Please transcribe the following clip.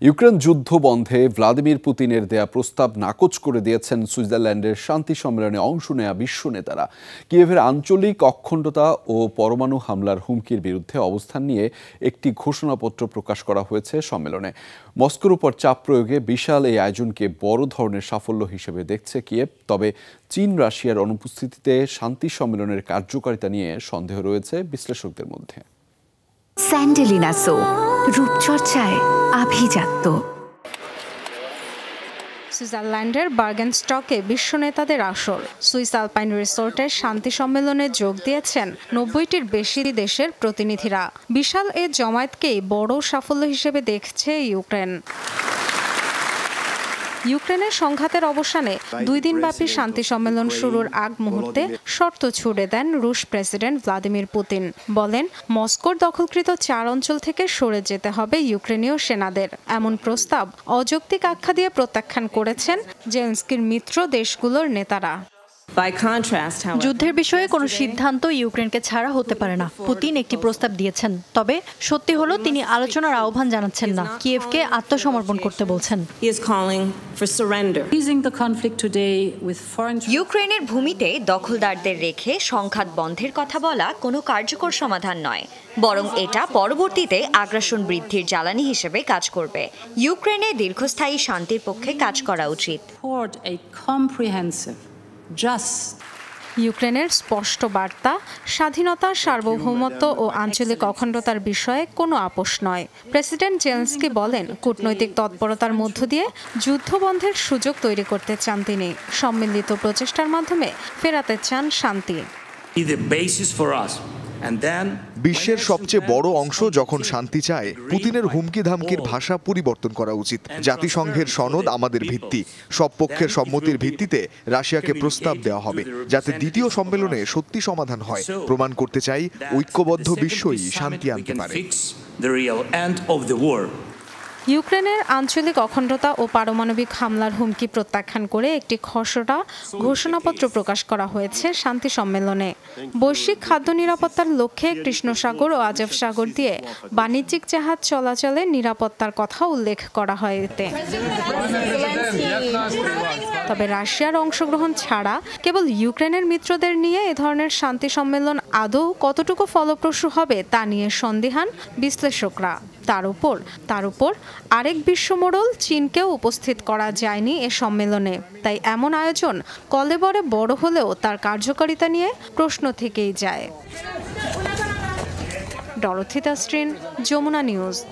Ukraine যুদ্ধ বন্ধে Vladimir পুতিনের দেয়া প্রস্তাব নাকচ করে দিয়েছেন সুইজারল্যান্ডের শান্তি সম্মেলনে অংশ নেয়া বিশ্ব নেতারা। কিয়েভের আঞ্চলিক অখণ্ডতা ও পরমাণু হামলার হুমকির বিরুদ্ধে অবস্থান নিয়ে একটি ঘোষণাপত্র প্রকাশ করা হয়েছে সম্মেলনে। মস্কোর উপর চাপ প্রয়োগে বিশাল এই আয়োজনকে বড় ধরনের সাফল্য হিসেবে দেখছে কিয়েভ। তবে চীন রাশিয়ার অনুপস্থিতিতে শান্তি সম্মেলনের কার্যকারিতা নিয়ে সন্দেহ রয়েছে বিশ্লেষকদের মধ্যে। স্যান্ডেলিনা সো, রূপচর্চায় আভিজাত্য। সুইজারল্যান্ডের বার্গেনস্টকে বিশ্ব নেতাদের আসর। সুইস আলপাইন রিসোর্টের শান্তি সম্মেলনে যোগ দিয়েছেন 90টির বেশি দেশের প্রতিনিধিরা। বিশাল এ জমায়েতকেই বড় সাফল্য হিসেবে দেখছে ইউক্রেন। ইউক্রেনের সংঘাতের অবসানে 2 দিনব্যাপী শান্তি সম্মেলন শুরুর আগ মুহূর্তে শর্ত ছুড়ে দেন রুশ প্রেসিডেন্ট ভ্লাদিমির পুতিন। বলেন, মস্কোর দখলকৃত 4 অঞ্চল থেকে সরে যেতে হবে ইউক্রেনীয় সেনাদের। এমন প্রস্তাব অযৌক্তিক আখ্যা দিয়ে প্রত্যাখ্যান করেছেন জেলেনস্কির মিত্র দেশগুলোর নেতারা। যুদ্ধের বিষয়ে কোনো সিদ্ধান্ত ইউক্রেনকে ছাড়া হতে পারে না। পুতিন একটি প্রস্তাব দিয়েছেন, তবে সত্যি হলো তিনি আলোচনার আহ্বান জানাচ্ছেন না, কিয়েভকে আত্মসমর্পণ করতে বলছেন। ইউক্রেনের ভূমিতে দখলদারদের রেখে সংঘাত বন্ধের কথা বলা কোনো কার্যকর সমাধান নয়, বরং এটা পরবর্তীতে আগ্রাসন বৃদ্ধির জ্বালানি হিসেবে কাজ করবে। ইউক্রেনে দীর্ঘস্থায়ী শান্তির পক্ষে কাজ করা উচিত। ইউক্রেনের স্পষ্ট বার্তা, স্বাধীনতা, সার্বভৌমত্ব ও আঞ্চলিক অখণ্ডতার বিষয়ে কোনো আপোষ নয়। প্রেসিডেন্ট জেলেনস্কি বলেন, কূটনৈতিক তৎপরতার মধ্য দিয়ে যুদ্ধবন্ধের সুযোগ তৈরি করতে চান তিনি। সম্মিলিত প্রচেষ্টার মাধ্যমে ফেরাতে চান শান্তি। বিশ্বের সবচেয়ে বড় অংশ যখন শান্তি চায়, পুতিনের হুমকি ধামকির ভাষা পরিবর্তন করা উচিত। জাতিসংঘের সনদ আমাদের ভিত্তি। সব পক্ষের সম্মতির ভিত্তিতে রাশিয়াকে প্রস্তাব দেওয়া হবে, যাতে দ্বিতীয় সম্মেলনে সত্যি সমাধান হয়। প্রমাণ করতে চাই ঐক্যবদ্ধ বিশ্বই শান্তি আনতে পারে। ইউক্রেনের আঞ্চলিক অখণ্ডতা ও পারমাণবিক হামলার হুমকি প্রত্যাখ্যান করে একটি খসড়া ঘোষণাপত্র প্রকাশ করা হয়েছে শান্তি সম্মেলনে। বৈশ্বিক খাদ্য নিরাপত্তার লক্ষ্যে কৃষ্ণ সাগর ও আজব সাগর দিয়ে বাণিজ্যিক জাহাজ চলাচলে নিরাপত্তার কথা উল্লেখ করা হয় এতে। তবে রাশিয়ার অংশগ্রহণ ছাড়া কেবল ইউক্রেনের মিত্রদের নিয়ে এ ধরনের শান্তি সম্মেলন আদৌ কতটুকু ফলপ্রসূ হবে তা নিয়ে সন্দিহান বিশ্লেষকরা। তার উপর আরেক বিশ্বমোড়ল চীনকেও উপস্থিত করা যায়নি এ সম্মেলনে। তাই এমন আয়োজন কলেবরে বড় হলেও তার কার্যকারিতা নিয়ে প্রশ্ন থেকেই যায়। Dorothy Tasrin, Jamuna news.